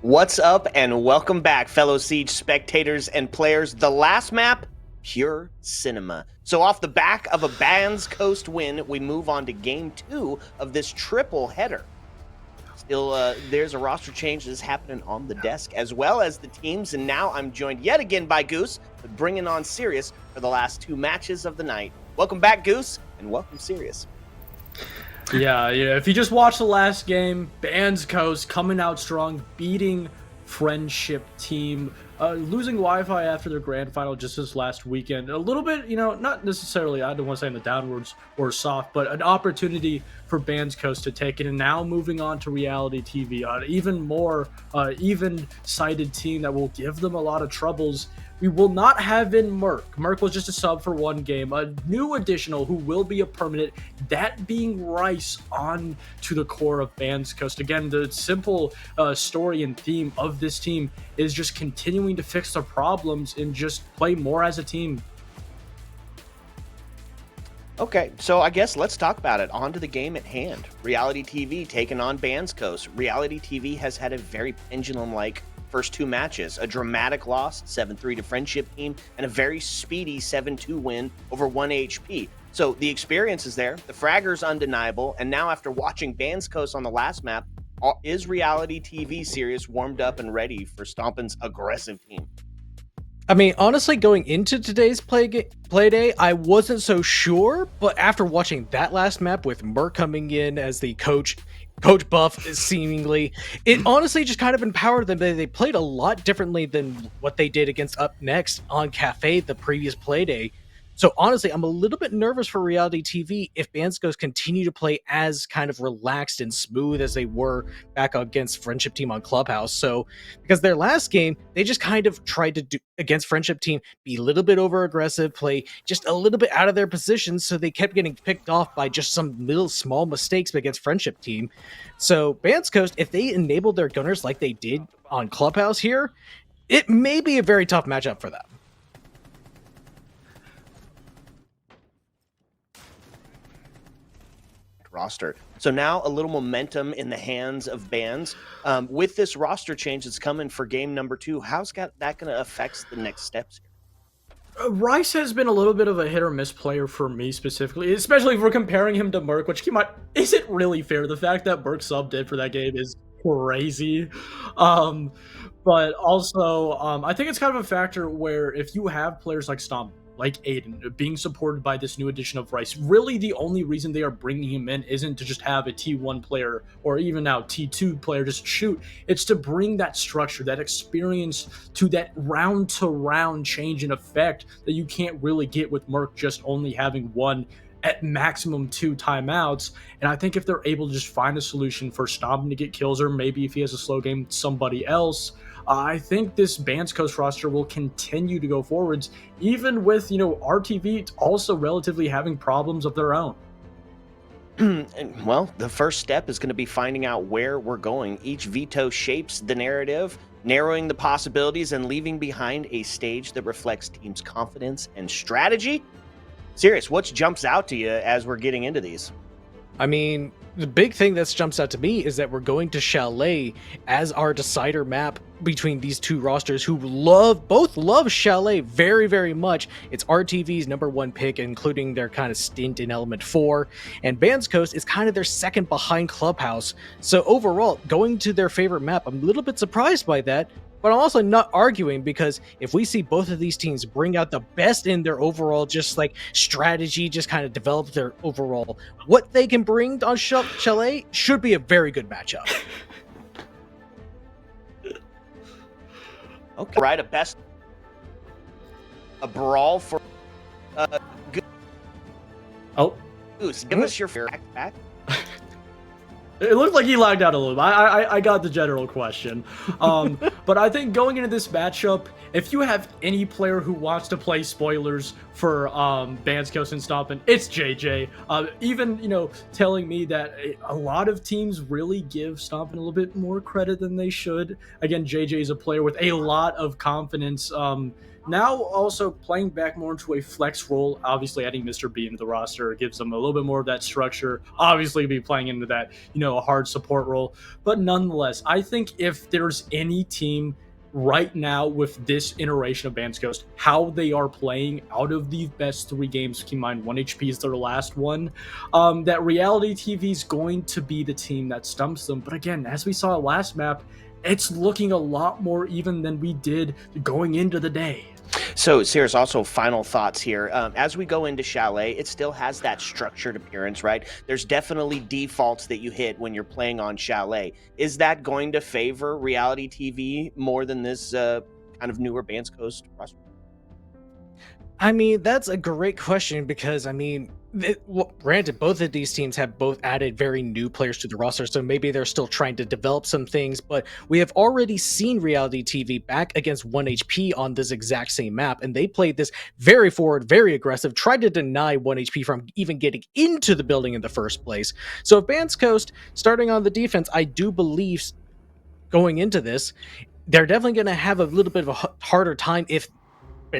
What's up, and welcome back, fellow Siege spectators and players. The last map, pure cinema. So off the back of a Bandscoast win, we move on to game 2 of this triple header. Still, there's a roster change that's happening on the desk, as well as the teams, and now I'm joined yet again by Goose, bringing on Sirius for the last 2 matches of the night. Welcome back, Goose, and welcome, Sirius. Yeah. If you just watch the last game, Bandscoast coming out strong, beating Friendship Team, losing Wi-Fi after their grand final just this last weekend. A little bit, not necessarily, I don't want to say in the downwards or soft, but an opportunity for Bandscoast to take it. And now moving on to Reality TV, an even more even-sided team that will give them a lot of troubles. We will not have in Merc. Merc was just a sub for 1 game. A new additional who will be a permanent, that being Rice on to the core of Bandscoast. Again, the simple story and theme of this team is just continuing to fix their problems and just play more as a team. Okay, so I guess let's talk about it. On to the game at hand. Reality TV taking on Bandscoast. Reality TV has had a very pendulum-like first 2 matches, a dramatic loss, 7-3 to Friendship Team, and a very speedy 7-2 win over 1HP. So the experience is there, the fragger's undeniable, and now after watching Bandscoast on the last map, is Reality TV Sirius warmed up and ready for Stompin's aggressive team? I mean, honestly, going into today's play day, I wasn't so sure, but after watching that last map with Merc coming in as the Coach Buff, seemingly, it honestly just kind of empowered them. They played a lot differently than what they did against Up Next on Cafe the previous play day. So honestly, I'm a little bit nervous for Reality TV if Bandscoast continue to play as kind of relaxed and smooth as they were back against Friendship Team on Clubhouse. So because their last game, they just kind of tried to do against Friendship Team, be a little bit over aggressive, play just a little bit out of their position. So they kept getting picked off by just some little small mistakes against Friendship Team. So Bandscoast, if they enable their gunners like they did on Clubhouse here, it may be a very tough matchup for them. Roster. So now a little momentum in the hands of Bands. With this roster change that's coming for game number 2, how's that going to affect the next steps here? Rice has been a little bit of a hit or miss player for me specifically, especially if we're comparing him to Merc, which came out isn't really fair. The fact that Merc subbed in for that game is crazy. But also, I think it's kind of a factor where if you have players like Stomp, like Aiden, being supported by this new addition of Rice, really the only reason they are bringing him in isn't to just have a T1 player or even now T2 player just shoot. It's to bring that structure, that experience to that round-to-round change in effect that you can't really get with Merc just only having 1 at maximum 2 timeouts. And I think if they're able to just find a solution for Stompin to get kills, or maybe if he has a slow game, somebody else, I think this Bandscoast roster will continue to go forwards, even with, RTV also relatively having problems of their own. Well, the first step is going to be finding out where we're going. Each veto shapes the narrative, narrowing the possibilities and leaving behind a stage that reflects team's confidence and strategy. Sirius, what jumps out to you as we're getting into these? I mean, the big thing that jumps out to me is that we're going to Chalet as our decider map between these 2 rosters who both love Chalet very, very much. It's RTV's #1 pick, including their kind of stint in Element 4, and Bandscoast is kind of their second behind Clubhouse. So overall, going to their favorite map, I'm a little bit surprised by that, but I'm also not arguing, because if we see both of these teams bring out the best in their overall just like strategy, just kind of develop their overall what they can bring on Chalet, should be a very good matchup. Okay, right, a brawl for Goose. Give us your back. It looked like he lagged out a little bit. I got the general question. But I think going into this matchup, if you have any player who wants to play spoilers for Bandscoast and Stompin, it's JJ. Even, telling me that a lot of teams really give Stompin a little bit more credit than they should. Again, JJ is a player with a lot of confidence Now also playing back more into a flex role, obviously adding Mr. B into the roster gives them a little bit more of that structure. Obviously be playing into that, a hard support role. But nonetheless, I think if there's any team right now with this iteration of Bandscoast, how they are playing out of the best 3 games, keep in mind 1 HP is their last one, that Reality TV is going to be the team that stumps them. But again, as we saw last map, it's looking a lot more even than we did going into the day. So, Sears, also final thoughts here. As we go into Chalet, it still has that structured appearance, right? There's definitely defaults that you hit when you're playing on Chalet. Is that going to favor Reality TV more than this kind of newer Bandscoast roster? I mean, that's a great question because, I mean, granted, both of these teams have both added very new players to the roster, so maybe they're still trying to develop some things, but we have already seen Reality TV back against 1 HP on this exact same map, and they played this very forward, very aggressive, tried to deny 1 HP from even getting into the building in the first place. So if Bandscoast, starting on the defense, I do believe going into this, they're definitely going to have a little bit of a harder time if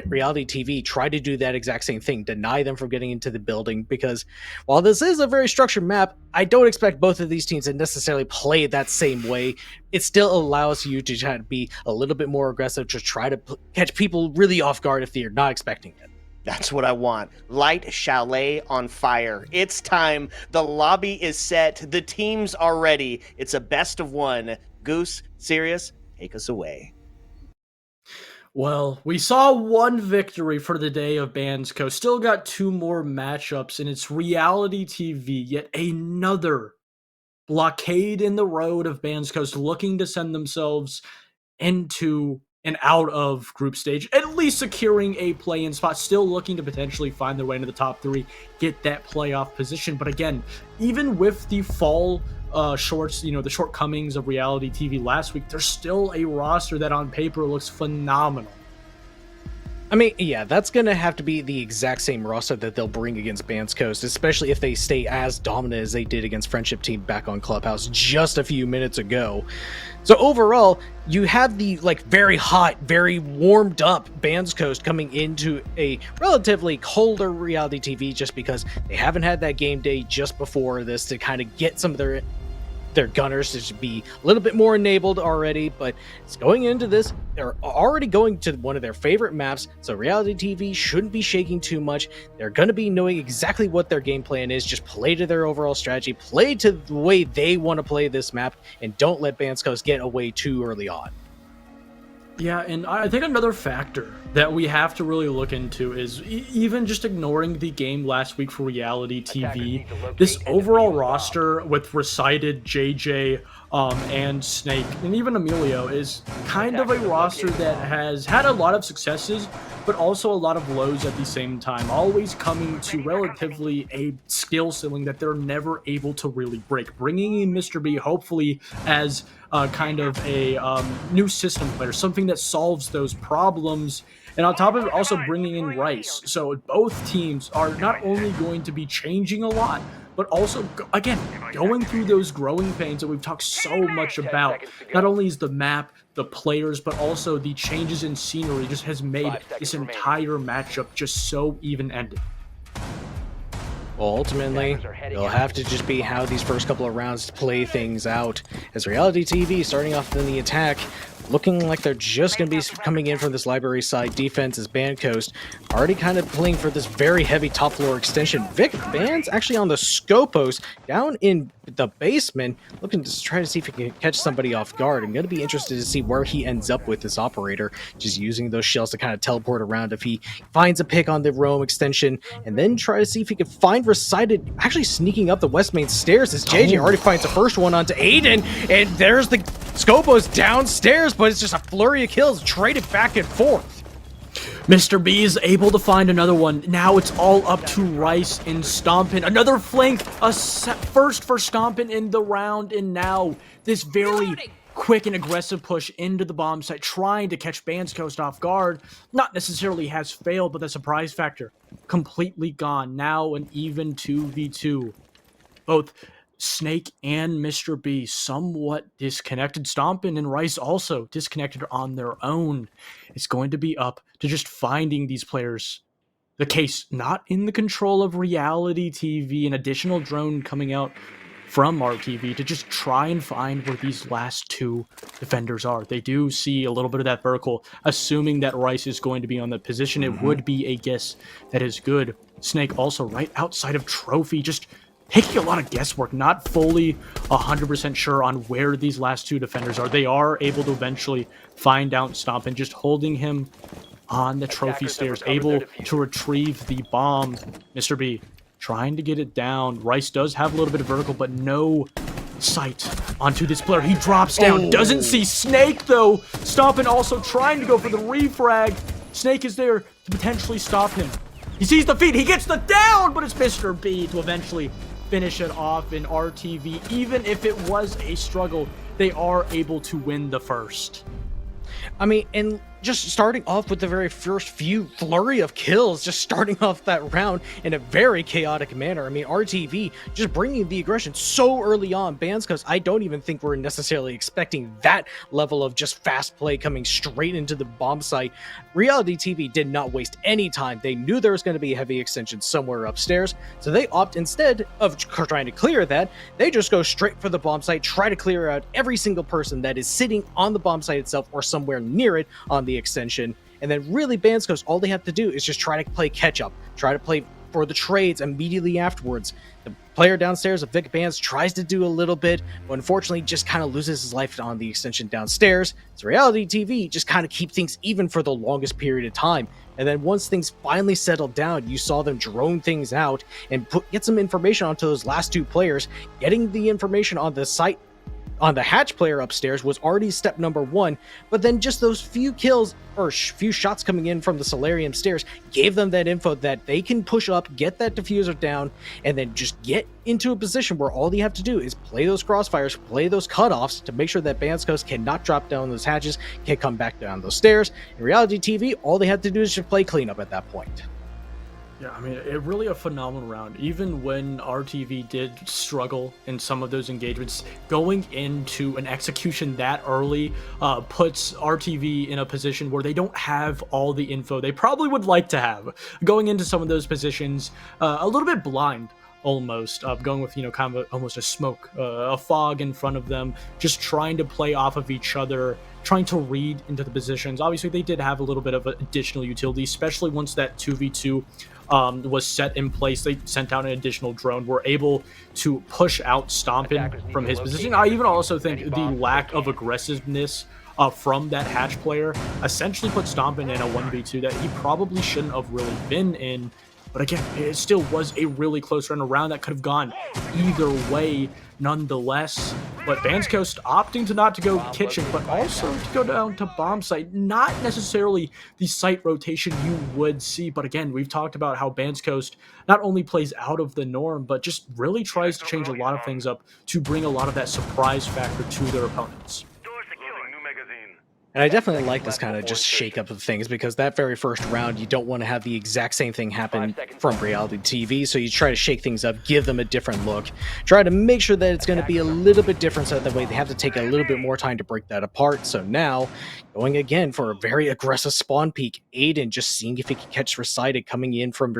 Reality TV try to do that exact same thing, deny them from getting into the building, because while this is a very structured map, I don't expect both of these teams to necessarily play that same way. It still allows you to try to be a little bit more aggressive, to try to catch people really off guard if they're not expecting it. That's what I want. Light Chalet on fire. It's time. The lobby is set. The teams are ready. It's a best of 1. Goose, Sirius, take us away. Well, we saw 1 victory for the day of Bandscoast. Still got 2 more matchups, and it's Reality TV, yet another blockade in the road of Bandscoast looking to send themselves into and out of group stage, at least securing a play-in spot, still looking to potentially find their way into the top 3, get that playoff position. But again, even with the fall shorts, the shortcomings of Reality TV last week, there's still a roster that on paper looks phenomenal. I mean, yeah, that's going to have to be the exact same roster that they'll bring against Bandscoast, especially if they stay as dominant as they did against Friendship Team back on Clubhouse just a few minutes ago. So overall, you have the very hot, very warmed up Bandscoast coming into a relatively colder Reality TV just because they haven't had that game day just before this to kind of get some of their gunners to be a little bit more enabled already. But it's going into this, they're already going to one of their favorite maps, so Reality TV shouldn't be shaking too much. They're going to be knowing exactly what their game plan is. Just play to their overall strategy, play to the way they want to play this map, and don't let Bandscoast get away too early on. Yeah, and I think another factor that we have to really look into is even just ignoring the game last week for Reality TV, this overall roster with Recited, JJ, and Snake, and even Emilio is kind of a roster that has had a lot of successes, but also a lot of lows at the same time, always coming to relatively a skill ceiling that they're never able to really break. Bringing in Mr. B, hopefully, as kind of a new system player, something that solves those problems. And on top of it, also bringing in Rice. So both teams are not only going to be changing a lot, but also, again, going through those growing pains that we've talked so much about. Not only is the map, the players, but also the changes in scenery just has made this entire matchup just so even-ended. Well, ultimately, it'll have to just be how these first couple of rounds play things out. As Reality TV starting off in the attack, looking like they're just going to be coming in from this library side defense as Bandscoast already kind of playing for this very heavy top floor extension. Vic Band's actually on the Scopos down in the basement, looking to try to see if he can catch somebody off guard. I'm going to be interested to see where he ends up with this operator, just using those shells to kind of teleport around if he finds a pick on the Rome extension, and then try to see if he can find Recited actually sneaking up the west main stairs as JJ already finds the first one onto Aiden, and there's the Scopos downstairs, but it's just a flurry of kills traded back and forth. Mr. B is able to find another one. Now it's all up to Rice and Stompin. Another flank, a first for Stompin in the round, and now this very quick and aggressive push into the bomb site, trying to catch Bandscoast off guard. Not necessarily has failed, but the surprise factor completely gone. Now an even 2v2. Both Snake and Mr. B somewhat disconnected. Stompin and Rice also disconnected on their own. It's going to be up to just finding these players. The case not in the control of Reality TV, an additional drone coming out from RTV to just try and find where these last two defenders are. They do see a little bit of that vertical, assuming that Rice is going to be on the position. It would be a guess that is good. Snake also right outside of Trophy, just taking a lot of guesswork, not fully 100% sure on where these last two defenders are. They are able to eventually find out Stomp and just holding him on the Trophy stairs, able to retrieve the bomb. Mr. B trying to get it down. Rice does have a little bit of vertical, but no sight onto this player. He drops down, doesn't see Snake though. Stompin also trying to go for the refrag. Snake is there to potentially stop him. He sees the feed, he gets the down, but it's Mr. B to eventually finish it off in RTV. Even if it was a struggle, they are able to win the first. I mean, and just starting off with the very first few flurry of kills, just starting off that round in a very chaotic manner. I mean, RTV just bringing the aggression so early on. Bandscoast, I don't even think we're necessarily expecting that level of just fast play coming straight into the bomb site. Reality TV did not waste any time. They knew there was going to be a heavy extension somewhere upstairs, so they opt, instead of trying to clear that, they just go straight for the bomb site, try to clear out every single person that is sitting on the bomb site itself or somewhere near it on the extension. And then really Bandscoast, all they have to do is just try to play catch up, try to play for the trades immediately afterwards. The player downstairs of Vic Bands tries to do a little bit, but unfortunately just kind of loses his life on the extension downstairs. So Reality TV just kind of keep things even for the longest period of time. And then once things finally settled down, you saw them drone things out and get some information onto those last two players. Getting the information on the site on the hatch player upstairs was already step number one, but then just those few kills or few shots coming in from the solarium stairs gave them that info that they can push up, get that diffuser down, and then just get into a position where all you have to do is play those crossfires, play those cutoffs to make sure that Bandscoast cannot drop down those hatches, can't come back down those stairs. In Reality TV, all they have to do is just play cleanup at that point. Yeah, I mean, it really a phenomenal round. Even when RTV did struggle in some of those engagements, going into an execution that early puts RTV in a position where they don't have all the info they probably would like to have. Going into some of those positions a little bit blind, almost, going with, kind of almost a smoke, a fog in front of them, just trying to play off of each other, trying to read into the positions. Obviously, they did have a little bit of additional utility, especially once that 2v2 was set in place. They sent out an additional drone, were able to push out Stompin from his position. I even also think the lack of aggressiveness from that hatch player essentially put Stompin in a 1v2 that he probably shouldn't have really been in. But again, it still was a really close run around that could have gone either way nonetheless. But Bandscoast opting to not to go kitchen, but also to go down to bomb site. Not necessarily the site rotation you would see, but again, we've talked about how Bandscoast not only plays out of the norm, but just really tries to change a lot of things up to bring a lot of that surprise factor to their opponents. And I definitely like this kind of just shake-up of things, because that very first round, you don't want to have the exact same thing happen from Reality TV, so you try to shake things up, give them a different look, try to make sure that it's going to be a little bit different, so that way they have to take a little bit more time to break that apart. So now, going again for a very aggressive spawn peek, Aiden just seeing if he can catch Recited coming in from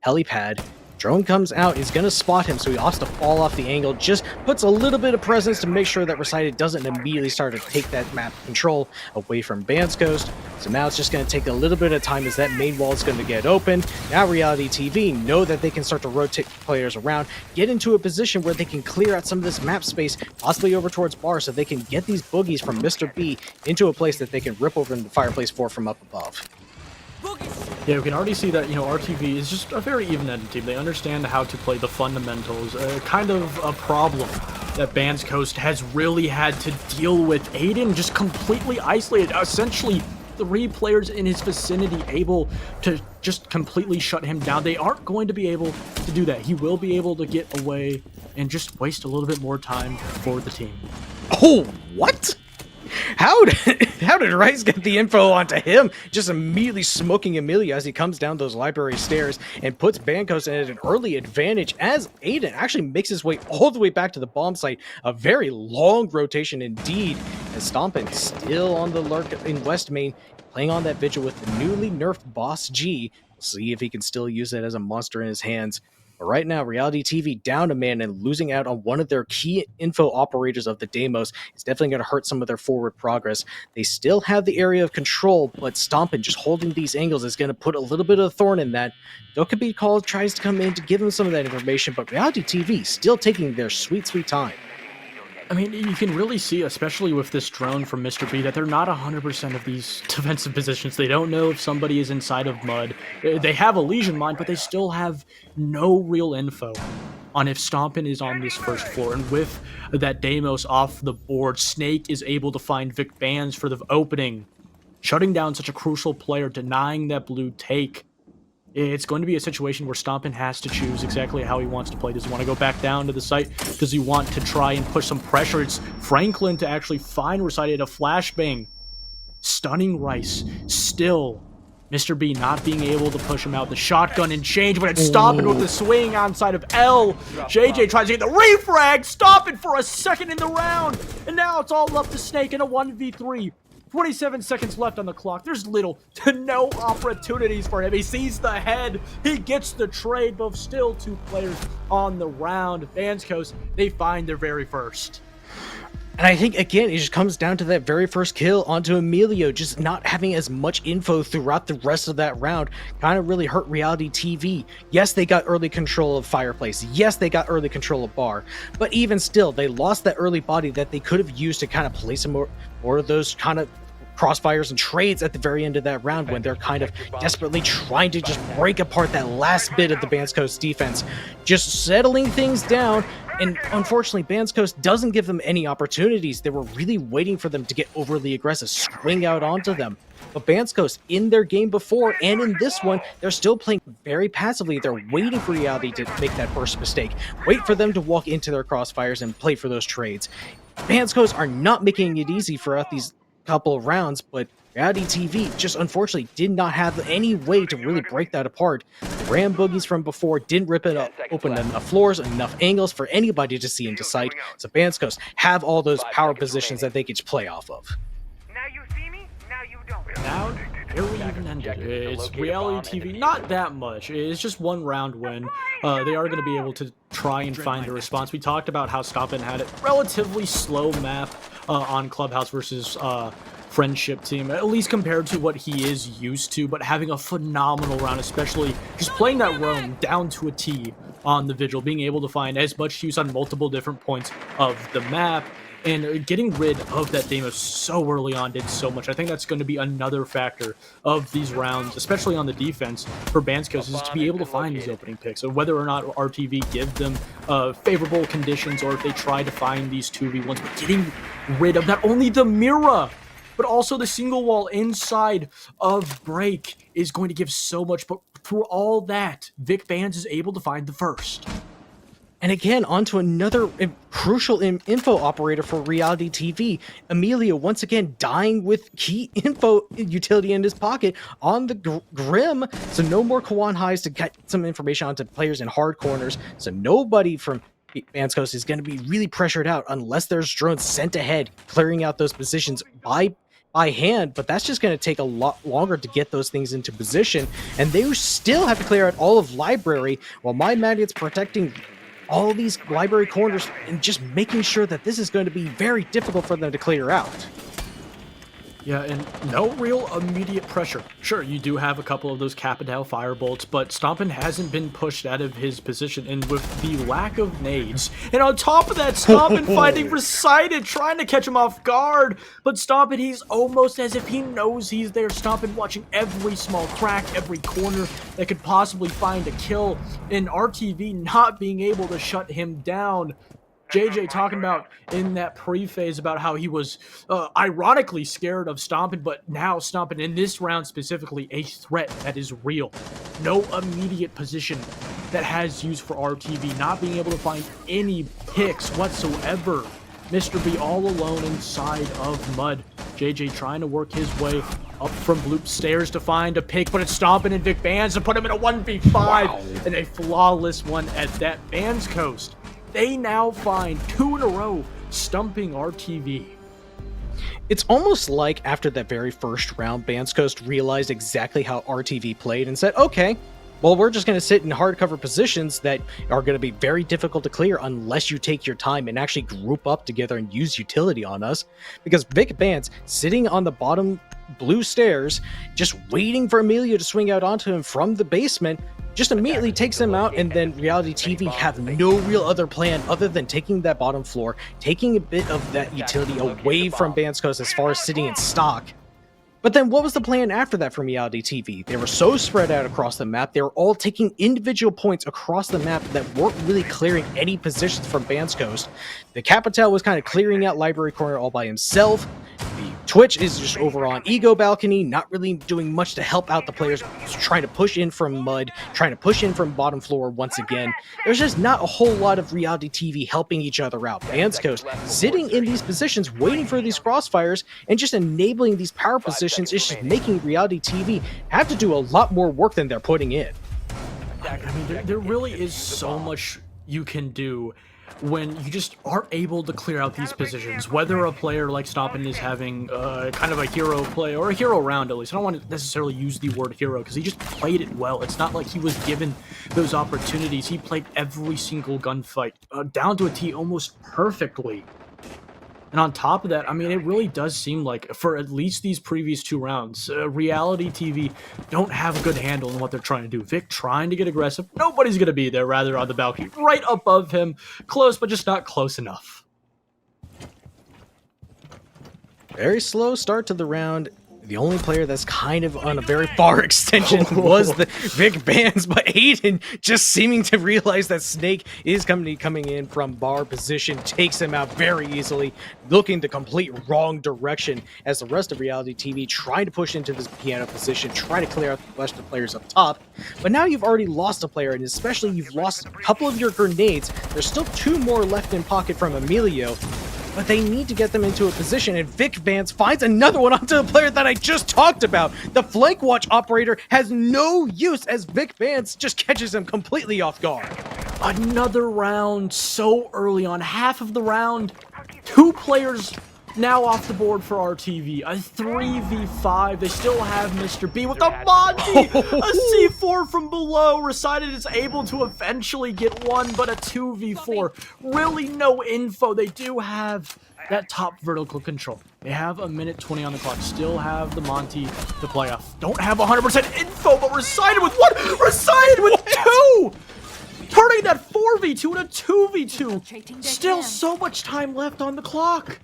helipad. Drone comes out, is going to spot him, so he opts to fall off the angle, just puts a little bit of presence to make sure that Recited doesn't immediately start to take that map control away from Bandscoast. So now it's just going to take a little bit of time as that main wall is going to get open. Now Reality TV know that they can start to rotate players around, get into a position where they can clear out some of this map space, possibly over towards bar, so they can get these boogies from Mr. B into a place that they can rip open the fireplace for from up above. Yeah, we can already see that, RTV is just a very even-ended team. They understand how to play the fundamentals, kind of a problem that Bandscoast has really had to deal with. Aiden just completely isolated, essentially 3 players in his vicinity able to just completely shut him down. They aren't going to be able to do that. He will be able to get away and just waste a little bit more time for the team. Oh, what? how did Rice get the info onto him? Just immediately smoking Amelia as he comes down those library stairs and puts Bandscoast at an early advantage as Aiden actually makes his way all the way back to the bomb site. A very long rotation indeed, as Stompin still on the lurk in West Main, playing on that vigil with the newly nerfed Boss G. We'll see if he can still use it as a monster in his hands. But right now, Reality TV down a man and losing out on one of their key info operators of the Deimos is definitely going to hurt some of their forward progress. They still have the area of control, but Stompin just holding these angles is going to put a little bit of a thorn in that. Dokkaebi Call tries to come in to give them some of that information, but Reality TV still taking their sweet, sweet time. I mean, you can really see, especially with this drone from Mr. B, that they're not 100% of these defensive positions. They don't know if somebody is inside of mud. They have a Legion mine, but they still have no real info on if Stompin is on this first floor. And with that Deimos off the board, Snake is able to find Vic Bands for the opening, shutting down such a crucial player, denying that blue take. It's going to be a situation where Stompin has to choose exactly how he wants to play. Does he want to go back down to the site? Does he want to try and push some pressure? It's Franklin to actually find Recited a flashbang. Stunning Rice. Still, Mr. B not being able to push him out. The shotgun and change, but it's Stompin with the swing onside of L. JJ tries to get the refrag. Stompin for a second in the round. And now it's all up to Snake in a 1v3. 27 seconds left on the clock. There's little to no opportunities for him. He sees the head. He gets the trade, but still 2 players on the round. Bandscoast, they find their very first. And I think, again, it just comes down to that very first kill onto Emilio, just not having as much info throughout the rest of that round kind of really hurt Reality TV. Yes, they got early control of Fireplace. Yes, they got early control of Bar. But even still, they lost that early body that they could have used to kind of play some more of those kind of crossfires and trades at the very end of that round when they're kind of desperately trying to just break apart that last bit of the Bandscoast defense, just settling things down. And unfortunately, Bandscoast doesn't give them any opportunities. They were really waiting for them to get overly aggressive, swing out onto them. But Bandscoast, in their game before and in this one, they're still playing very passively. They're waiting for Reality to make that first mistake, wait for them to walk into their crossfires and play for those trades. Bandscoast are not making it easy throughout these couple of rounds, but Reality TV just unfortunately did not have any way to really break that apart. The Ram Boogies from before didn't rip it up, open enough floors, enough angles for anybody to see into sight, so Bandscoast have all those power positions that they could play off of. Now you see me, now you don't. Now, here we even ended. It's Reality TV, not that much. It's just 1 round win. They are going to be able to try and find a response. We talked about how Stompin had a relatively slow map on Clubhouse versus Friendship Team, at least compared to what he is used to, but having a phenomenal round, especially just playing that roam down to a T on the Vigil, being able to find as much use on multiple different points of the map, and getting rid of that Deimos so early on did so much. I think that's going to be another factor of these rounds, especially on the defense for Bandscoast, is to be able to find these opening picks. So whether or not RTV give them favorable conditions, or if they try to find these 2v1s, but getting rid of not only the Mira, but also the single wall inside of Break is going to give so much. But through all that, Vic Bands is able to find the first. And again, onto another crucial info operator for Reality TV. Emilio once again dying with key info utility in his pocket on the Grim. So no more Kawan highs to get some information onto players in hard corners. So nobody from Bandscoast is going to be really pressured out unless there's drones sent ahead, clearing out those positions by hand, but that's just going to take a lot longer to get those things into position, and they still have to clear out all of Library while My Magnet's protecting all these library corners and just making sure that this is going to be very difficult for them to clear out. Yeah, and no real immediate pressure. Sure, you do have a couple of those Capitale Firebolts, but Stompin hasn't been pushed out of his position, and with the lack of nades, and on top of that, Stompin fighting Recited, trying to catch him off guard, but Stompin, he's almost as if he knows he's there. Stompin watching every small crack, every corner that could possibly find a kill, and RTV not being able to shut him down. JJ talking about in that pre-phase about how he was ironically scared of Stompin, but now Stompin in this round specifically a threat that is real. No immediate position that has use for RTV, not being able to find any picks whatsoever. Mr. B all alone inside of Mud. JJ trying to work his way up from Bloop stairs to find a pick, but it's stomping in Vic Bands to put him in a 1v5 and a flawless one at that. Bandscoast, they now find 2 in a row, stumping RTV. It's almost like after that very first round, Bandscoast realized exactly how RTV played and said, okay, well, we're just going to sit in hardcover positions that are going to be very difficult to clear unless you take your time and actually group up together and use utility on us. Because Vic Bands, sitting on the bottom blue stairs, just waiting for Emilio to swing out onto him from the basement, just immediately takes him out, and then Reality TV have no real other plan other than taking that bottom floor, taking a bit of that utility away from Bandscoast as far as sitting in stock. But then what was the plan after that from Reality TV? They were so spread out across the map, they were all taking individual points across the map that weren't really clearing any positions from Bandscoast. The Capital was kind of clearing out Library Corner all by himself. The Twitch is just over on Ego Balcony, not really doing much to help out the players, trying to push in from Mud, trying to push in from bottom floor once again. There's just not a whole lot of Reality TV helping each other out. Bandscoast sitting in these positions, waiting for these crossfires, and just enabling these power positions is just making Reality TV have to do a lot more work than they're putting in. I mean, there really is so much you can do when you just aren't able to clear out these positions, whether a player like Stompin is having kind of a hero play, or a hero round at least. I don't want to necessarily use the word hero, because he just played it well. It's not like he was given those opportunities. He played every single gunfight, down to a T almost perfectly. And on top of that, I mean, it really does seem like, for at least these previous 2 rounds, Reality TV don't have a good handle on what they're trying to do. Vic trying to get aggressive. Nobody's going to be there, rather on the balcony, right above him. Close, but just not close enough. Very slow start to the round. The only player that's kind of on a very far extension was the Vic Bands, but Aiden just seeming to realize that Snake is coming in from bar position, takes him out very easily, looking the complete wrong direction as the rest of Reality TV trying to push into this piano position, try to clear out the rest of the players up top. But now you've already lost a player, and especially you've lost a couple of your grenades. There's still 2 more left in pocket from Emilio, but they need to get them into a position, and Vic Bands finds another one onto the player that I just talked about. The flank watch operator has no use as Vic Bands just catches him completely off guard. Another round so early on, half of the round. 2 players now off the board for RTV. A 3v5. They still have Mr. B with the Monty. A C4 from below. Recited is able to eventually get one, but a 2v4. Really no info. They do have that top vertical control. They have a minute 20 on the clock. Still have the Monty to play off. Don't have 100% info, but Recited with what? Recited with 2! Turning that 4v2 into 2v2. Still so much time left on the clock.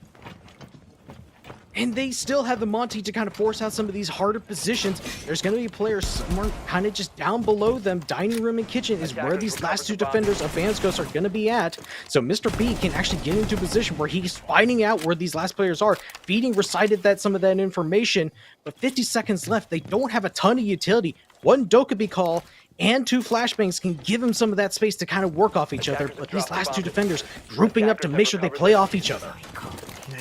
And they still have the Monty to kind of force out some of these harder positions. There's going to be players somewhere kind of just down below them. Dining room and kitchen is where these last 2 defenders of Bandscoast are going to be at. So Mr. B can actually get into a position where he's finding out where these last players are, feeding Recited some of that information. But 50 seconds left. They don't have a ton of utility. 1 Dokkaebi call and 2 flashbangs can give him some of that space to kind of work off each other. But these last 2 defenders grouping up to make sure they play off each other.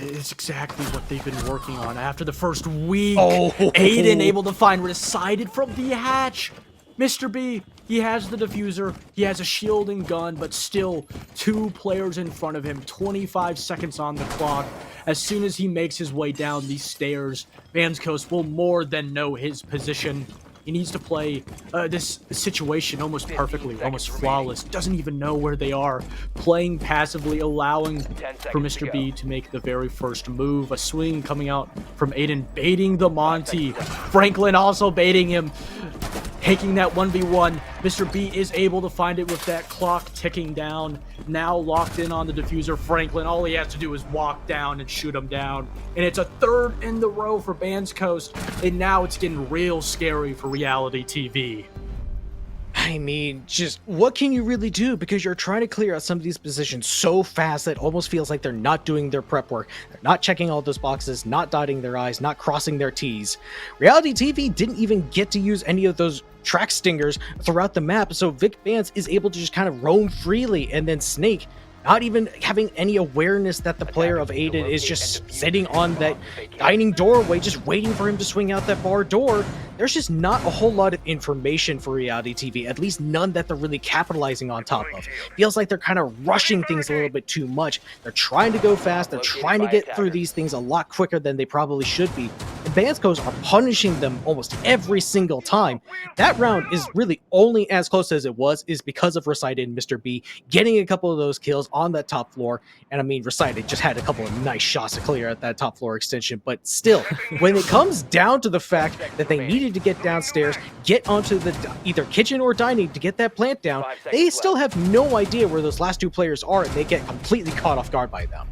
It's exactly what they've been working on after the first week. Aiden able to find Recited from the hatch. Mr. B, he has the diffuser, he has a shielding gun, but still 2 players in front of him, 25 seconds on the clock. As soon as he makes his way down these stairs, Bandscoast will more than know his position. He needs to play this situation almost perfectly, almost flawless. Doesn't even know where they are. Playing passively, allowing for Mr. B to make the very first move. A swing coming out from Aiden, baiting the Monty. Franklin also baiting him. Taking that 1v1, Mr. B is able to find it with that clock ticking down. Now locked in on the diffuser, Franklin. All he has to do is walk down and shoot him down. And it's a 3rd in the row for Bandscoast. And now it's getting real scary for Reality TV. I mean, just what can you really do? Because you're trying to clear out some of these positions so fast that it almost feels like they're not doing their prep work. They're not checking all those boxes, not dotting their I's, not crossing their T's. Reality TV didn't even get to use any of those track stingers throughout the map, so Vic Bands is able to just kind of roam freely, and then Snake not even having any awareness that the player of Aiden is just sitting on that dining doorway, just waiting for him to swing out that bar door. There's just not a whole lot of information for reality TV, at least none that they're really capitalizing on top of. Feels like they're kind of rushing things a little bit too much. They're trying to go fast, they're trying to get through these things a lot quicker than they probably should be. The Bandscoast are punishing them almost every single time. That round is really only as close as it was is because of Recite and Mr. B getting a couple of those kills on that top floor. And I mean, Recite just had a couple of nice shots to clear at that top floor extension, but still, when it comes down to the fact that they needed to get downstairs, get onto the either kitchen or dining to get that plant down, they still have no idea where those last two players are, and they get completely caught off guard by them.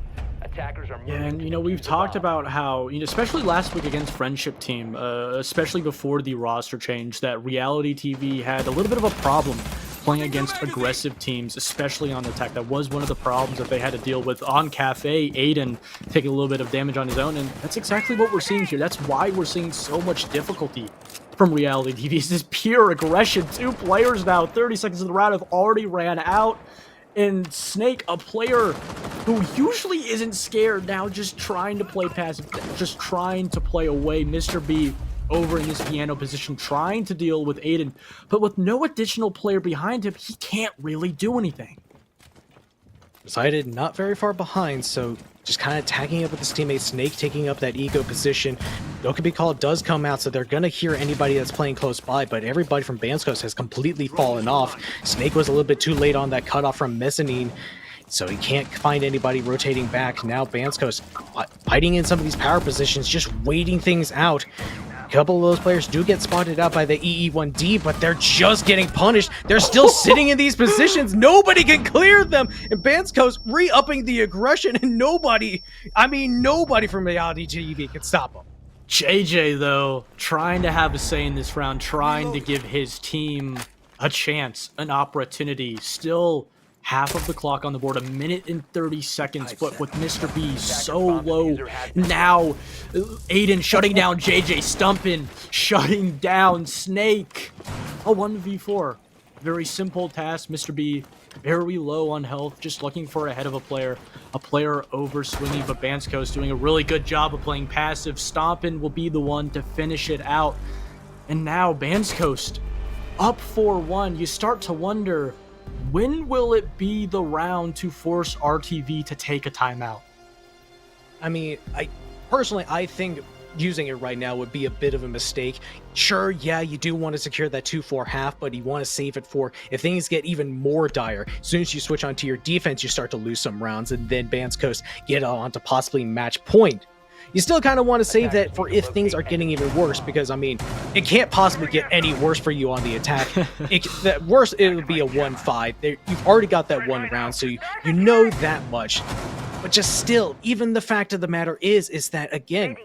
Yeah, and we've talked about how, especially last week against Friendship Team, especially before the roster change, that Reality TV had a little bit of a problem playing against aggressive teams, especially on attack. That was one of the problems that they had to deal with on Cafe. Aiden taking a little bit of damage on his own, and that's exactly what we're seeing here. That's why we're seeing so much difficulty from Reality TV. It's this pure aggression. 2 players now, 30 seconds of the round have already ran out. And Snake, a player who usually isn't scared, now just trying to play passive, just trying to play away. Mr. B over in his piano position, trying to deal with Aiden, but with no additional player behind him, he can't really do anything. Decided not very far behind, so just kind of tagging up with his teammate. Snake taking up that ego position. No Can Be Called does come out, so they're going to hear anybody that's playing close by, but everybody from Bandscoast has completely fallen off. Snake was a little bit too late on that cutoff from Mezzanine, so he can't find anybody rotating back. Now Bandscoast fighting in some of these power positions, just waiting things out. A couple of those players do get spotted out by the EE1D, but they're just getting punished. They're still sitting in these positions. Nobody can clear them. And Bandscoast re-upping the aggression, and nobody from Reality TV can stop them. JJ, though, trying to have a say in this round, trying to give his team a chance, an opportunity. Still half of the clock on the board, 1 minute and 30 seconds, but with Mr. B so low, now Aiden shutting down JJ, Stumpin shutting down Snake. A 1v4, very simple task. Mr. B very low on health, just looking for a head of a player over swinging, but Bandscoast doing a really good job of playing passive. Stompin will be the one to finish it out, and now Bandscoast up 4-1. You start to wonder, when will it be the round to force RTV to take a timeout? I mean, I think using it right now would be a bit of a mistake. Sure, yeah, you do want to secure that 2-4 half, but you want to save it for if things get even more dire. As soon as you switch onto your defense, you start to lose some rounds, and then Bandscoast get on to possibly match point. You still kind of want to save that for if things are getting even worse, because, I mean, it can't possibly get any worse for you on the attack. At worst, it would be a 1-5. You've already got that one round, so you know that much. But just still, even the fact of the matter is that, again,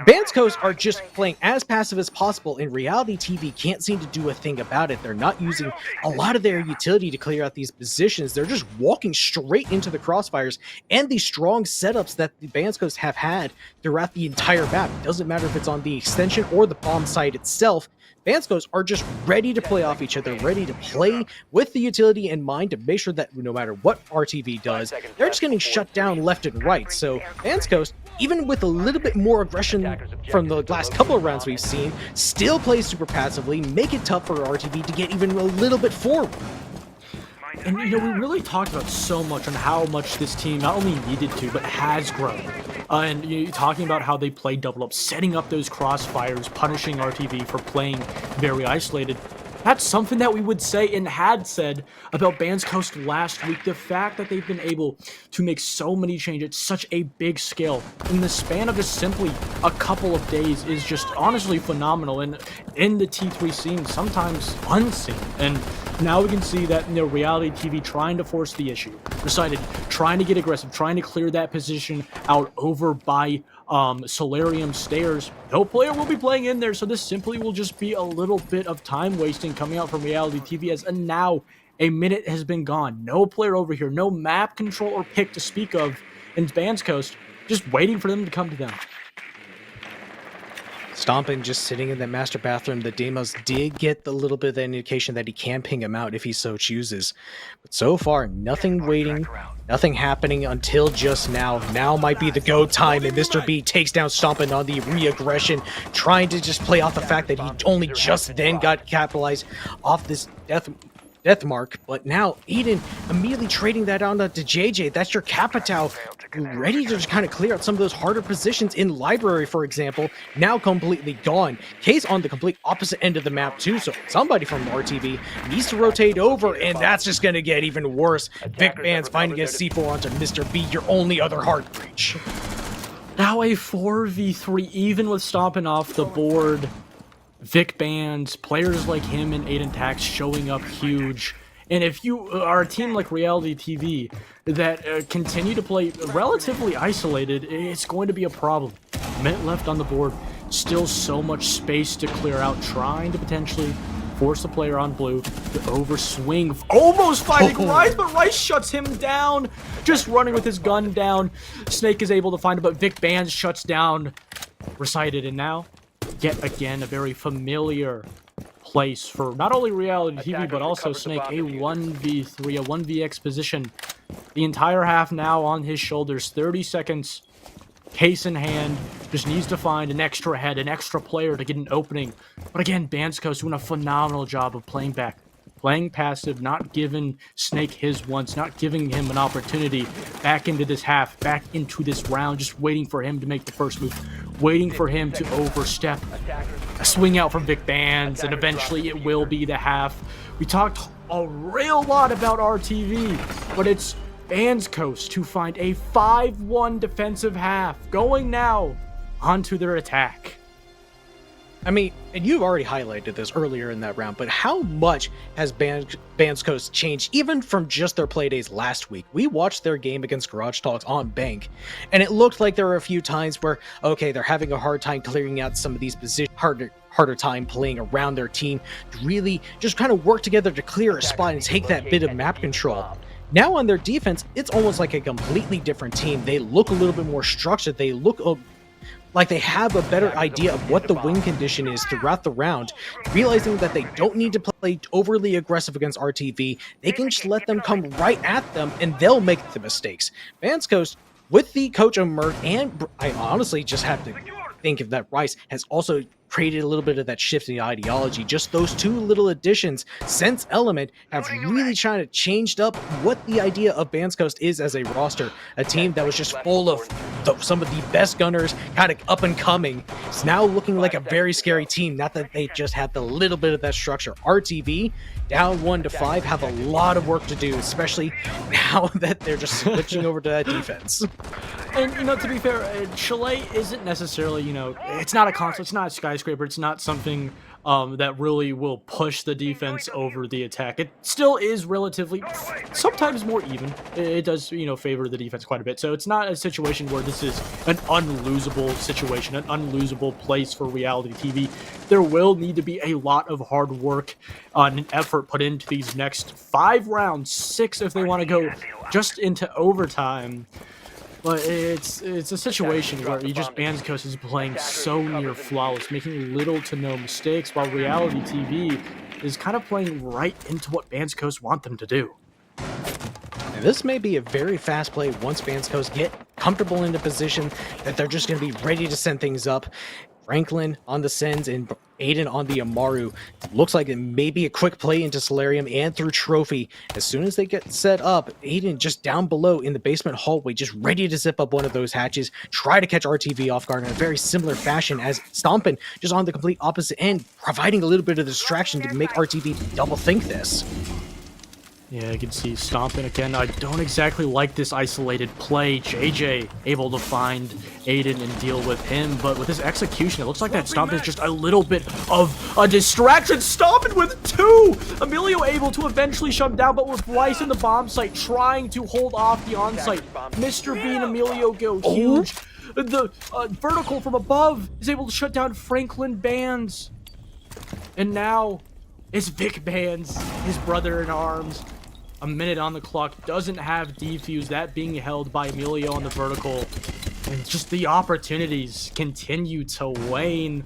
Bandscoast are just playing as passive as possible, and Reality TV can't seem to do a thing about it. They're not using a lot of their utility to clear out these positions. They're just walking straight into the crossfires and the strong setups that the Bandscoast have had throughout the entire map. It doesn't matter if it's on the extension or the bomb site itself. Bandscoast are just ready to play off each other, ready to play with the utility in mind to make sure that no matter what RTV does, they're just getting shut down left and right. So Bandscoast, even with a little bit more aggression from the last couple of rounds we've seen, still plays super passively, make it tough for RTV to get even a little bit forward. And, we really talked about so much on how much this team not only needed to, but has grown. And talking about how they play double up, setting up those crossfires, punishing RTV for playing very isolated. That's something that we would say and had said about Bandscoast last week. The fact that they've been able to make so many changes at such a big scale in the span of just simply a couple of days is just honestly phenomenal. And in the T3 scene, sometimes unseen. And now we can see that Reality TV trying to force the issue. Decided trying to get aggressive, trying to clear that position out over by Solarium Stairs. No player will be playing in there, so this simply will just be a little bit of time wasting coming out from Reality TV, as now a minute has been gone. No player over here, no map control or pick to speak of in Bandscoast, just waiting for them to come to them. Stompin just sitting in that master bathroom. The Deimos did get the little bit of the indication that he can ping him out if he so chooses. But so far, nothing waiting, nothing happening until just now. Now might be the go time, and Mr. B takes down Stompin on the re-aggression, trying to just play off the fact that he only just then got capitalized off this death mark. But now Aiden immediately trading that on to JJ. That's your Capitao, ready to just kind of clear out some of those harder positions in library, for example, now completely gone. Case on the complete opposite end of the map too, so somebody from RTV needs to rotate over, and that's just going to get even worse. Vic Bands finding a C4 onto Mr. B, your only other hard breach. Now a 4v3, even with stomping off the board. Vic Bands, players like him and Aiden Tax showing up huge. And if you are a team like Reality TV that continue to play relatively isolated, it's going to be a problem. Minute left on the board, still so much space to clear out, trying to potentially force the player on blue to overswing, almost finding Rice, but Rice shuts him down, just running with his gun down. Snake is able to find him, but Vic Bands shuts down Recited, and now, yet again, a very familiar place for not only Reality TV, but also Snake, a 1v3, a 1vx position. The entire half now on his shoulders, 30 seconds, case in hand, just needs to find an extra head, an extra player to get an opening. But again, Bandscoast doing a phenomenal job of playing back, playing passive, not giving Snake his once, not giving him an opportunity back into this half, back into this round, just waiting for him to make the first move, waiting for him to overstep. A swing out from Vic Bands, and eventually it will be the half. We talked a real lot about RTV, but it's Bandscoast to find a 5-1 defensive half, going now onto their attack. I mean, and you've already highlighted this earlier in that round, but how much has Bandscoast changed even from just their play days last week? We watched their game against Garage Talks on Bank, and it looked like there were a few times where, okay, they're having a hard time clearing out some of these positions, harder time playing around their team to really just kind of work together to clear a spot and take that bit of map control. Now on their defense, it's almost like a completely different team. They look a little bit more structured. They look like they have a better idea of what the win condition is throughout the round, realizing that they don't need to play overly aggressive against RTV. They can just let them come right at them, and they'll make the mistakes. Bandscoast, with the coach of Merc, and I honestly just have to think of that Rice has also created a little bit of that shift in the ideology. Just those two little additions, Sense Element, have really trying to changed up what the idea of Bandscoast is as a roster. A team that was just full of some of the best gunners, kind of up and coming. It's now looking like a very scary team, not that they just have the little bit of that structure. RTV, down 1-5, have a lot of work to do, especially now that they're just switching over to that defense. And, you know, to be fair, Chalet isn't necessarily, you know, it's not a console, it's not a skyscraper, it's not something that really will push the defense over the attack. It still is relatively, sometimes more even. It does, you know, favor the defense quite a bit. So it's not a situation where this is an unlosable situation, an unlosable place for Reality TV. There will need to be a lot of hard work and effort put into these next 5 rounds, 6 if they want to go just into overtime. But it's a situation where you just Bandscoast is playing so near flawless, making little to no mistakes, while Reality TV is kind of playing right into what Bandscoast want them to do. And this may be a very fast play once Bandscoast get comfortable in the position that they're just going to be ready to send things up. Franklin on the Sens and Aiden on the Amaru. Looks like it may be a quick play into Solarium and through Trophy. As soon as they get set up, Aiden just down below in the basement hallway, just ready to zip up one of those hatches, try to catch RTV off guard in a very similar fashion as Stompin just on the complete opposite end, providing a little bit of distraction to make RTV double think this. Yeah, you can see Stompin again. I don't exactly like this isolated play. JJ able to find Aiden and deal with him, but with his execution, it looks like that Stompin is just a little bit of a distraction. Stompin with 2! Emilio able to eventually shut him down, but with Rice in the bomb site trying to hold off the onsite. Mr. B and Emilio go huge. The vertical from above is able to shut down Franklin Bands. And now it's Vic Bands, his brother in arms. A minute on the clock, doesn't have defuse, that being held by Emilio on the vertical. And just the opportunities continue to wane.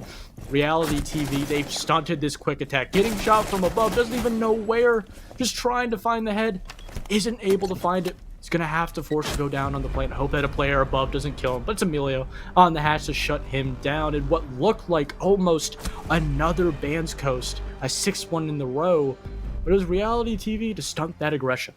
Reality TV, they've stunted this quick attack. Getting shot from above, doesn't even know where. Just trying to find the head. Isn't able to find it. He's going to have to force to go down on the plane. Hope that a player above doesn't kill him. But it's Emilio on the hatch to shut him down. And what looked like almost another Bandscoast, a 6-1 in the row. But it was Reality TV to stunt that aggression.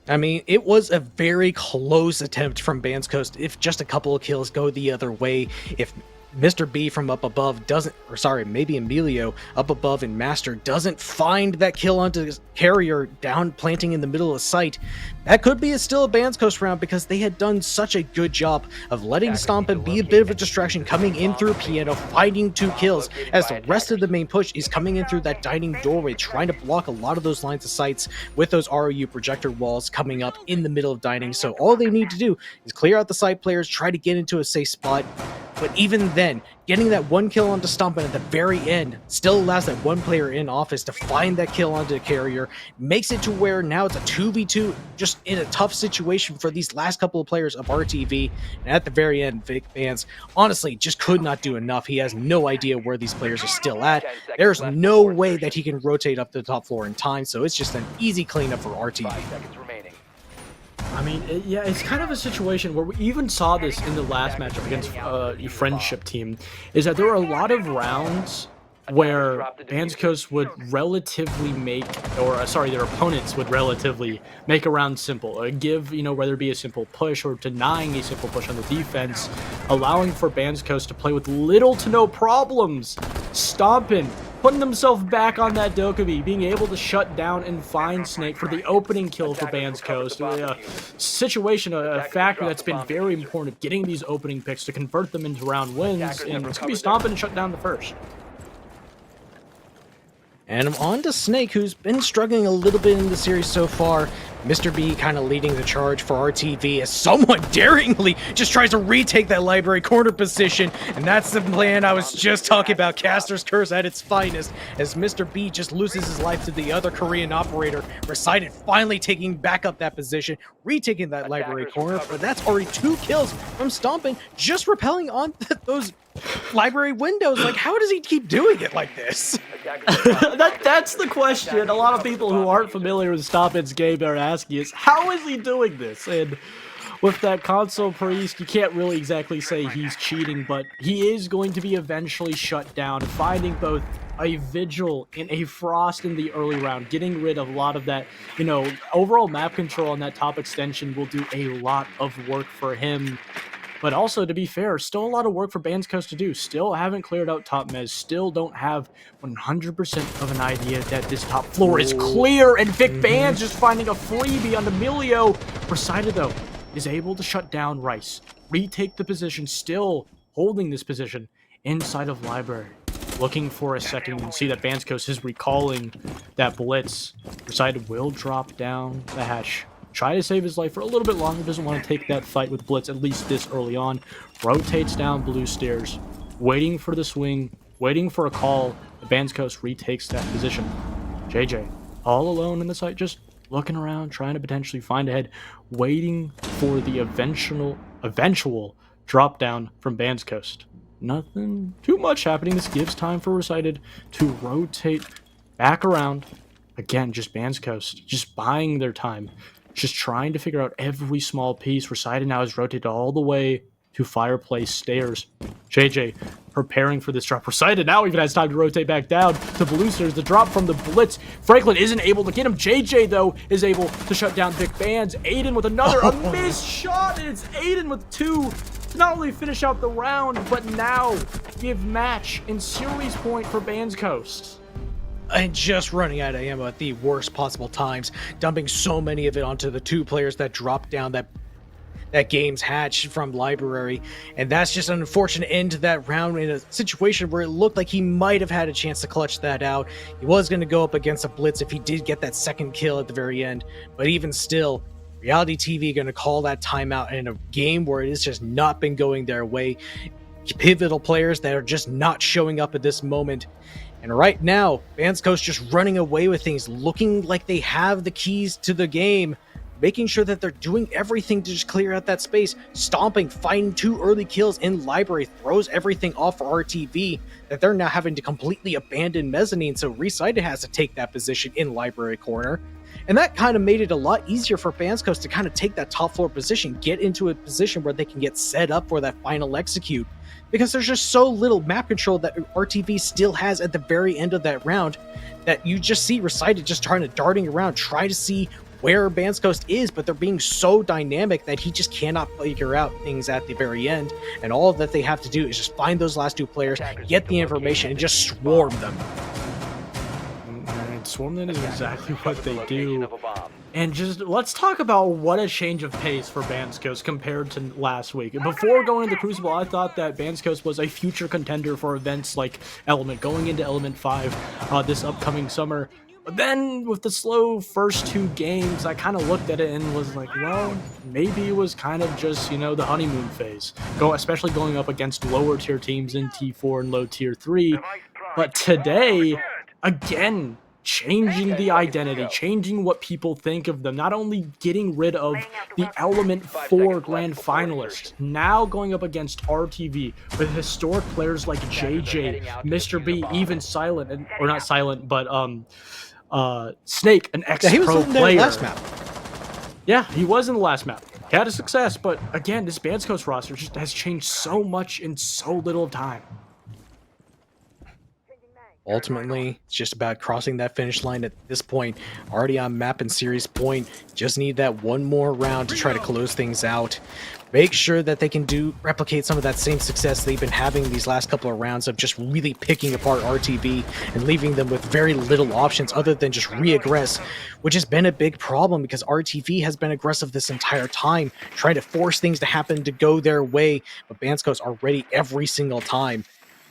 I mean, it was a very close attempt from Bandscoast. If just a couple of kills go the other way, if Mr. B from up above doesn't, or sorry, maybe Emilio up above in Master doesn't find that kill onto Carrier down planting in the middle of the site, that could be still a Bandscoast round because they had done such a good job of letting Stompin be a bit of a distraction coming in through Piano, finding 2 kills as the rest of the main push is coming in through that dining doorway, trying to block a lot of those lines of sights with those ROU projector walls coming up in the middle of dining. So all they need to do is clear out the side players, try to get into a safe spot. But even then, getting that 1 kill onto Stompin at the very end still allows that 1 player in office to find that kill onto the Carrier, makes it to where now it's a 2v2, just in a tough situation for these last couple of players of RTV. And at the very end, Vic Bands honestly just could not do enough. He has no idea where these players are still at. There's no way that he can rotate up to the top floor in time, so it's just an easy cleanup for RTV. I mean, it's kind of a situation where we even saw this in the last matchup against your friendship team, is that there were a lot of rounds where Bandscoast would relatively make, or sorry, their opponents would relatively make a round simple, give, whether it be a simple push or denying a simple push on the defense, allowing for Bandscoast to play with little to no problems, stomping, putting himself back on that Dokkaebi, being able to shut down and find Snake for the opening kill for Bandscoast. A situation, a factor that's been very important, getting these opening picks to convert them into round wins, and it's going to be stomping and shut down the first. And I'm on to Snake, who's been struggling a little bit in the series so far. Mr. B kind of leading the charge for RTV as someone daringly just tries to retake that library corner position. And that's the plan I was just talking about, Caster's Curse at its finest, as Mr. B just loses his life to the other Korean operator. Recited finally taking back up that position, retaking that library corner, but that's already 2 kills from Stompin, just repelling on those library windows. Like, how does he keep doing it like this? That's the question a lot of people who aren't familiar with Stompin's game are asking is, how is he doing this? And with that console priest, you can't really exactly say he's cheating, but he is going to be eventually shut down, finding both a Vigil and a Frost in the early round, getting rid of a lot of that, overall map control on that top extension will do a lot of work for him. But also, to be fair, still a lot of work for Bandscoast to do. Still haven't cleared out top mez. Still don't have 100% of an idea that this top floor is clear. And Vic Bands just finding a freebie on Emilio. Recited, though, is able to shut down Rice. Retake the position, still holding this position inside of Library. Looking for a second and see that Bandscoast is recalling that blitz. Recited will drop down the hatch. Try to save his life for a little bit longer, doesn't want to take that fight with Blitz, at least this early on. Rotates down blue stairs, waiting for the swing, waiting for a call. The Bandscoast retakes that position. JJ, all alone in the site, just looking around, trying to potentially find a head, waiting for the eventual drop down from Bandscoast. Nothing too much happening. This gives time for Recited to rotate back around. Again, just Bandscoast, just buying their time. Just trying to figure out every small piece. Recited now is rotated all the way to Fireplace Stairs. JJ preparing for this drop. Recited now even has time to rotate back down to Blue Stairs. The drop from the Blitz. Franklin isn't able to get him. JJ, though, is able to shut down Vic Bands. Aiden with a missed shot. And it's Aiden with 2 to not only finish out the round, but now give match and series point for Bandscoast. And just running out of ammo at the worst possible times, dumping so many of it onto the 2 players that dropped down that game's hatch from Library. And that's just an unfortunate end to that round in a situation where it looked like he might have had a chance to clutch that out. He was going to go up against a Blitz if he did get that second kill at the very end. But even still, Reality TV going to call that timeout in a game where it has just not been going their way. Pivotal players that are just not showing up at this moment. And right now, Bandscoast just running away with things, looking like they have the keys to the game. making sure that they're doing everything to just clear out that space, stomping, finding 2 early kills in library, throws everything off for RTV, that they're now having to completely abandon mezzanine, so Recited has to take that position in library corner. And that kind of made it a lot easier for Bandscoast to kind of take that top floor position, get into a position where they can get set up for that final execute. Because there's just so little map control that RTV still has at the very end of that round that you just see Recited just trying to darting around, try to see where Bandscoast is, but they're being so dynamic that he just cannot figure out things at the very end. And all that they have to do is just find those last 2 players, get the information, and just swarm them. And swarm them is exactly what they do. And just let's talk about what a change of pace for Bandscoast compared to last week. Before going into Crucible, I thought that Bandscoast was a future contender for events like Element, going into Element 5 this upcoming summer. But then with the slow first 2 games, I kind of looked at it and was like, well, maybe it was kind of just, you know, the honeymoon phase. Especially going up against lower tier teams in T4 and low tier 3. But today, again, changing the identity, changing what people think of them, not only getting rid of the Element 4 grand finalists, now going up against RTV with historic players like JJ, Mr. B, even Silent, or not Silent, but Snake, an ex-pro player. Last map. Yeah, he was in the last map. He had a success, but again, this Bandscoast roster just has changed so much in so little time. Ultimately, it's just about crossing that finish line at this point. Already on map and series point. Just need that one more round to try to close things out. Make sure that they can replicate some of that same success they've been having these last couple of rounds of just really picking apart RTV and leaving them with very little options other than just re-aggress, which has been a big problem because RTV has been aggressive this entire time, trying to force things to happen to go their way, but Bandscoast are ready every single time.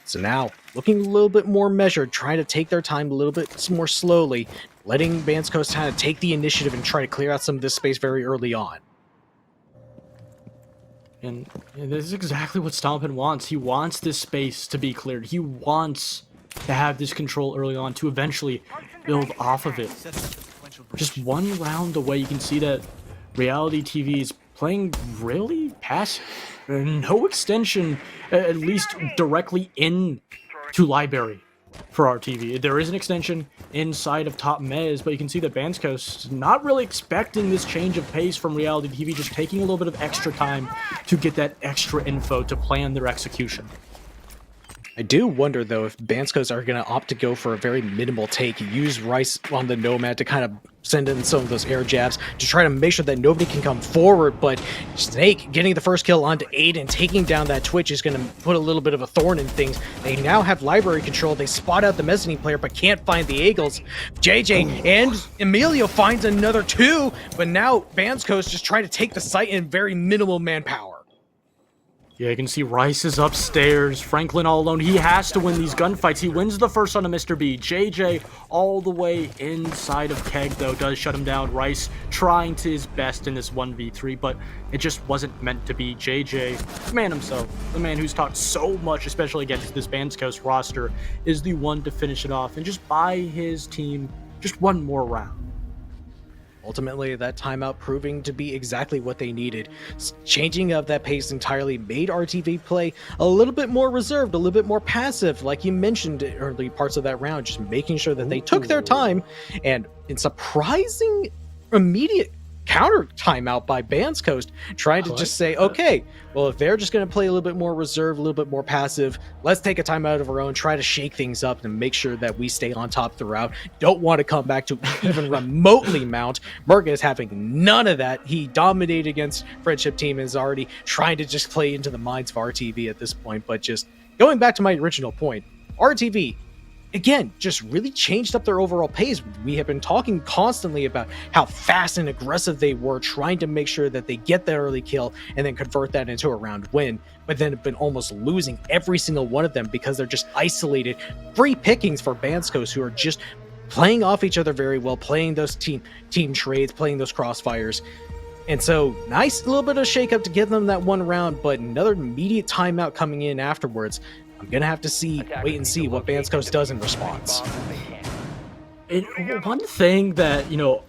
So now, looking a little bit more measured, trying to take their time a little bit more slowly, letting Bandscoast kind of take the initiative and try to clear out some of this space very early on. And this is exactly what Stompin wants. He wants this space to be cleared. He wants to have this control early on to eventually build off of it. Just one round away, you can see that Reality TV is playing really passive. No extension, at least directly into library for RTV. There is an extension inside of top mez, but you can see that Bandscoast is not really expecting this change of pace from Reality TV, just taking a little bit of extra time to get that extra info to plan their execution. I do wonder, though, if Bandscoast are going to opt to go for a very minimal take, use Rice on the Nomad to kind of send in some of those air jabs to try to make sure that nobody can come forward, but Snake getting the first kill onto Aiden, taking down that Twitch is going to put a little bit of a thorn in things. They now have library control. They spot out the mezzanine player, but can't find the Eagles. JJ and Emilio finds another 2, but now Bandscoast just trying to take the site in very minimal manpower. Yeah, you can see Rice is upstairs. Franklin all alone. He has to win these gunfights. He wins the first on a Mr. B. JJ all the way inside of Keg, though, does shut him down. Rice trying to his best in this 1v3, but it just wasn't meant to be. JJ, the man himself, the man who's talked so much, especially against this Bandscoast roster, is the one to finish it off and just buy his team just one more round. Ultimately, that timeout proving to be exactly what they needed. Changing of that pace entirely made RTV play a little bit more reserved, a little bit more passive, like you mentioned in early parts of that round, just making sure that they took their time, and in surprising immediate counter timeout by Bandscoast, trying to just say, okay, well, if they're just going to play a little bit more reserved, a little bit more passive, let's take a timeout of our own, try to shake things up and make sure that we stay on top throughout. Don't want to come back to even remotely mount. Merc is having none of that. He dominated against Friendship Team and is already trying to just play into the minds of RTV at this point. But just going back to my original point, RTV, again, just really changed up their overall pace. We have been talking constantly about how fast and aggressive they were, trying to make sure that they get that early kill and then convert that into a round win, but then have been almost losing every single one of them because they're just isolated free pickings for Bandscoast, who are just playing off each other very well, playing those team trades, playing those crossfires. And so, nice little bit of shakeup to give them that one round, but another immediate timeout coming in afterwards. I'm going to have to wait and see what Bandscoast does in response. One thing that,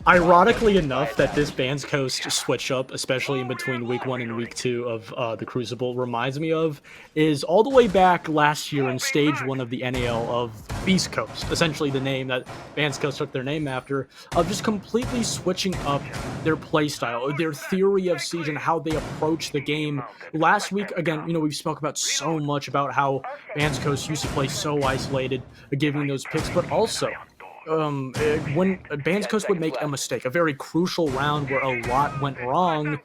ironically enough, that this Bandscoast switch up, especially in between week 1 and week 2 of the Crucible, reminds me of, is all the way back last year in stage 1 of the NAL of Beast Coast, essentially the name that Bandscoast took their name after, of just completely switching up their playstyle, their theory of Siege, and how they approach the game. Last week, again, we've spoke about so much about how Bandscoast used to play so isolated, giving those picks, but also when Bandscoast would make a mistake, a very crucial round where a lot went wrong,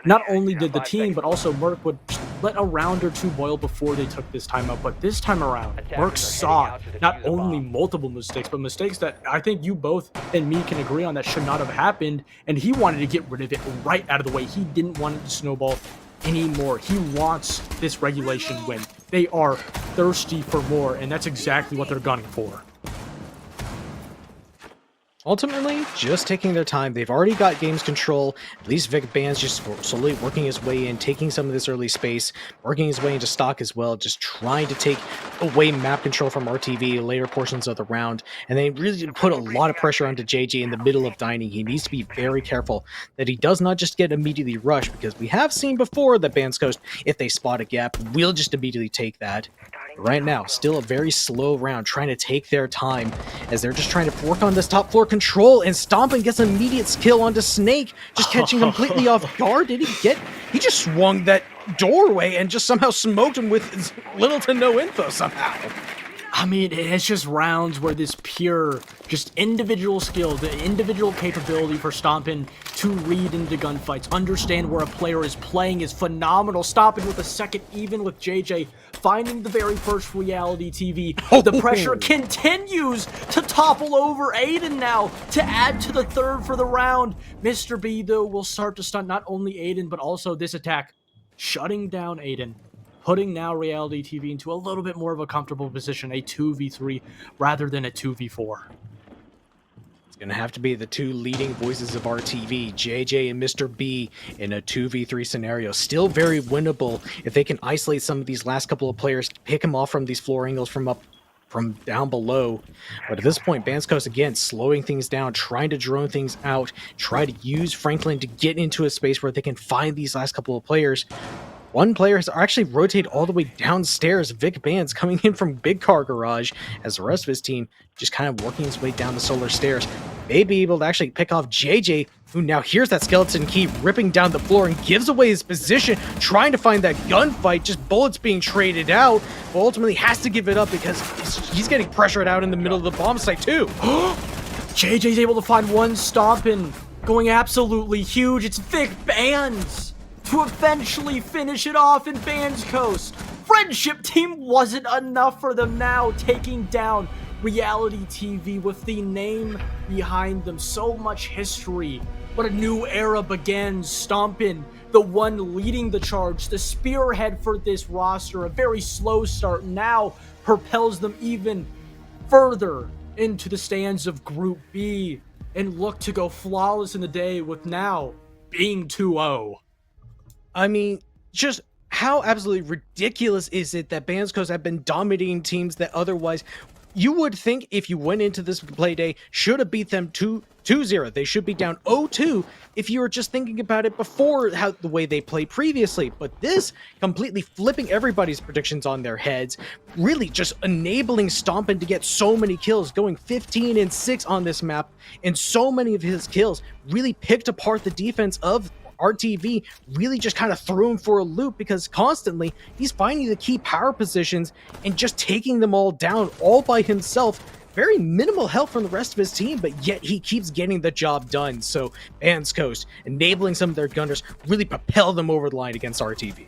not only did the team, but also Merc would let a round or two boil before they took this timeout. But this time around, Merc saw not only multiple mistakes, but mistakes that I think you both and me can agree on that should not have happened, and he wanted to get rid of it right out of the way. He didn't want it to snowball anymore. He wants this regulation win. They are thirsty for more, and that's exactly what they're gunning for. Ultimately, just taking their time. They've already got games control. At least Vic Band's just slowly working his way in, taking some of this early space, working his way into stock as well, just trying to take away map control from RTV later portions of the round. And they really put a lot of pressure onto JJ in the middle of dining. He needs to be very careful that he does not just get immediately rushed, because we have seen before that Bandscoast, if they spot a gap, will just immediately take that. Right now, still a very slow round, trying to take their time as they're just trying to work on this top floor control, and Stompin gets an immediate skill onto Snake, just catching completely off guard. He just swung that doorway and just somehow smoked him with little to no info somehow. I mean, it's just rounds where this pure, just individual skill, the individual capability for Stompin to read into gunfights, understand where a player is playing is phenomenal. Stompin with a second, even with JJ finding the very first reality TV. The pressure continues to topple over Aiden now to add to the third for the round. Mr. B, though, will start to stunt not only Aiden, but also this attack, shutting down Aiden, putting now Reality TV into a little bit more of a comfortable position, a 2v3 rather than a 2v4. It's going to have to be the two leading voices of RTV, JJ and Mr. B, in a 2v3 scenario. Still very winnable if they can isolate some of these last couple of players, pick them off from these floor angles from down below. But at this point, Bandscoast again slowing things down, trying to drone things out, try to use Franklin to get into a space where they can find these last couple of players. One player has actually rotated all the way downstairs. Vic Bands coming in from Big Car Garage, as the rest of his team just kind of working his way down the solar stairs. May be able to actually pick off JJ, who now hears that skeleton key ripping down the floor and gives away his position, trying to find that gunfight, just bullets being traded out, but ultimately has to give it up because he's getting pressured out in the middle of the bomb site too. JJ's able to find one Stompin, going absolutely huge. It's Vic Bands to eventually finish it off in Bandscoast. Friendship Team wasn't enough for them now, taking down Reality TV with the name behind them. So much history. What a new era begins. Stompin, the one leading the charge, the spearhead for this roster. A very slow start now propels them even further into the stands of Group B and look to go flawless in the day with now being 2-0. I mean, just how absolutely ridiculous is it that Bandscoast have been dominating teams that otherwise you would think, if you went into this play day, should have beat them 2-0. They should be down 0-2 if you were just thinking about it before the way they played previously. But this completely flipping everybody's predictions on their heads, really just enabling Stompin to get so many kills, going 15-6 on this map, and so many of his kills really picked apart the defense of RTV, really just kind of threw him for a loop, because constantly he's finding the key power positions and just taking them all down all by himself. Very minimal help from the rest of his team, but yet he keeps getting the job done. So Bandscoast enabling some of their gunners really propel them over the line against RTV.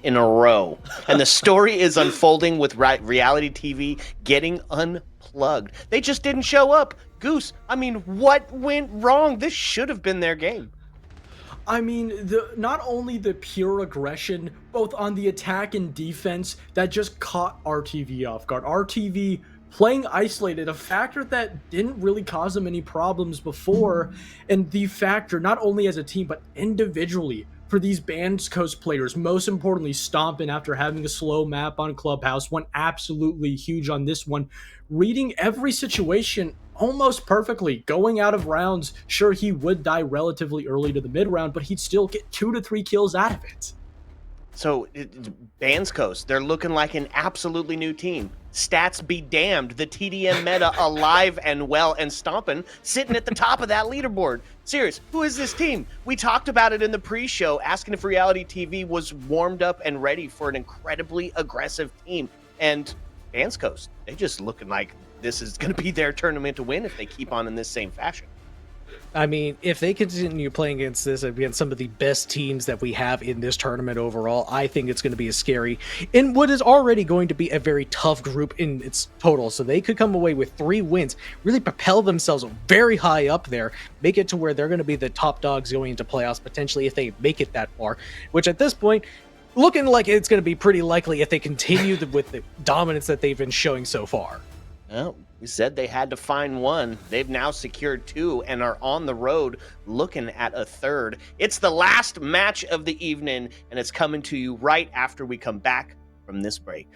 In a row. And the story is unfolding with Reality TV getting unplugged. They just didn't show up. Goose, I mean, what went wrong? This should have been their game. I mean, not only the pure aggression, both on the attack and defense, that just caught RTV off guard. RTV playing isolated, a factor that didn't really cause them any problems before, and the factor, not only as a team, but individually, for these Bandscoast players, most importantly, Stompin, after having a slow map on Clubhouse, went absolutely huge on this one, reading every situation almost perfectly, going out of rounds. Sure, he would die relatively early to the mid round, but he'd still get 2 to 3 kills out of it. So, Bandscoast, they're looking like an absolutely new team. Stats be damned, the TDM meta alive and well and stomping, sitting at the top of that leaderboard. Serious, who is this team? We talked about it in the pre-show, asking if Reality TV was warmed up and ready for an incredibly aggressive team. And Bandscoast, they just looking like this is going to be their tournament to win if they keep on in this same fashion. I mean, if they continue playing against some of the best teams that we have in this tournament overall, I think it's going to be a scary, in what is already going to be a very tough group in its total. So they could come away with 3 wins, really propel themselves very high up there, make it to where they're going to be the top dogs going into playoffs, potentially if they make it that far, which at this point, looking like it's going to be pretty likely if they continue with the dominance that they've been showing so far. Well, we said they had to find one. They've now secured 2 and are on the road looking at a 3rd. It's the last match of the evening, and it's coming to you right after we come back from this break.